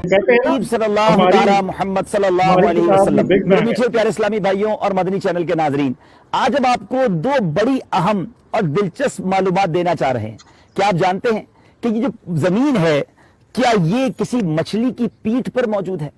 कहते हैं ना, सल्लल्लाहु हमारी ताला मोहम्मद सल्लल्लाहु हमारी अलैहि किताब में वसल्लम। बिग मेरे बैंग है। मीठे प्यारे इस्लामी भाइयों और मदनी चैनल के नाजरीन, आज हम आपको दो बड़ी अहम और दिलचस्प मालूमात देना चाह रहे हैं। क्या आप जानते हैं कि ये जो जमीन है, क्या ये किसी मछली की पीठ पर मौजूद है?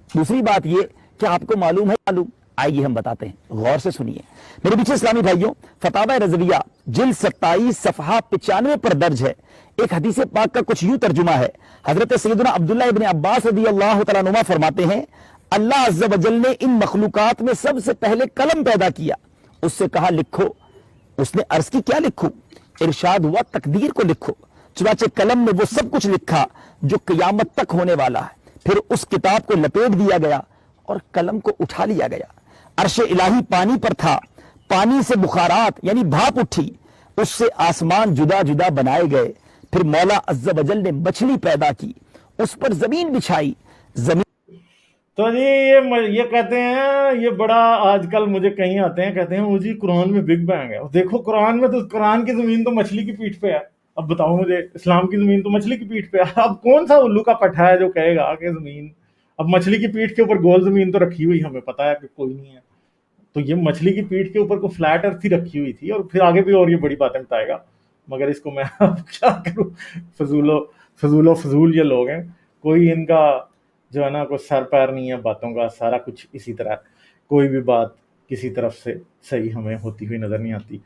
दूसरी बात ये, क्या आपको मालूम है? मालूम, आइए हम बताते हैं, गौर से सुनिए। मेरे पीछे इस्लामी भाइयों, फतावा रजविया जिल्द 27 सफहा 95 पर दर्ज है। एक हदीस पाक का कुछ यूं तर्जुमा है। हजरत सैयदना अब्दुल्लाह इब्न अब्बास रदी अल्लाह तआला अनुमा फरमाते हैं, अल्लाह अज़्ज़ व जल ने इन मखलूकात में सबसे पहले कलम पैदा किया, उससे कहा लिखो। उसने अर्ज की, क्या लिखूं? इरशाद हुआ, तकदीर को लिखो। चुनाचे कलम में वो सब कुछ लिखा जो क़यामत तक होने वाला है। फिर उस किताब को लपेट दिया गया और कलम को उठा लिया गया। अर्श इलाही पानी पर था, पानी से बुखारात यानी भाप उठी, उससे आसमान जुदा जुदा बनाए गए। फिर मौला अज़्ज़ वजल ने मछली पैदा की, उस पर जमीन बिछाई, जमीन। तो जी ये कहते हैं, ये बड़ा आजकल मुझे कहीं आते हैं कहते हैं वो जी कुरान में बिग बैंग है। देखो कुरान में तो, कुरान की जमीन तो मछली की पीठ पे है। अब बताओ मुझे, इस्लाम की जमीन तो मछली की पीठ पे है। अब कौन सा उल्लू का पट्टा है जो कहेगा कि जमीन, अब मछली की पीठ के ऊपर गोल जमीन तो रखी हुई हमें पता है कि कोई नहीं है। तो ये मछली की पीठ के ऊपर को फ्लैट अर्थ ही रखी हुई थी, और फिर आगे भी और ये बड़ी बातें बताएगा, मगर इसको मैं अब क्या करूं। फजूल ये लोग हैं, कोई इनका जो है ना कोई सर पैर नहीं है बातों का, सारा कुछ इसी तरह, कोई भी बात किसी तरफ से सही हमें होती हुई नजर नहीं आती।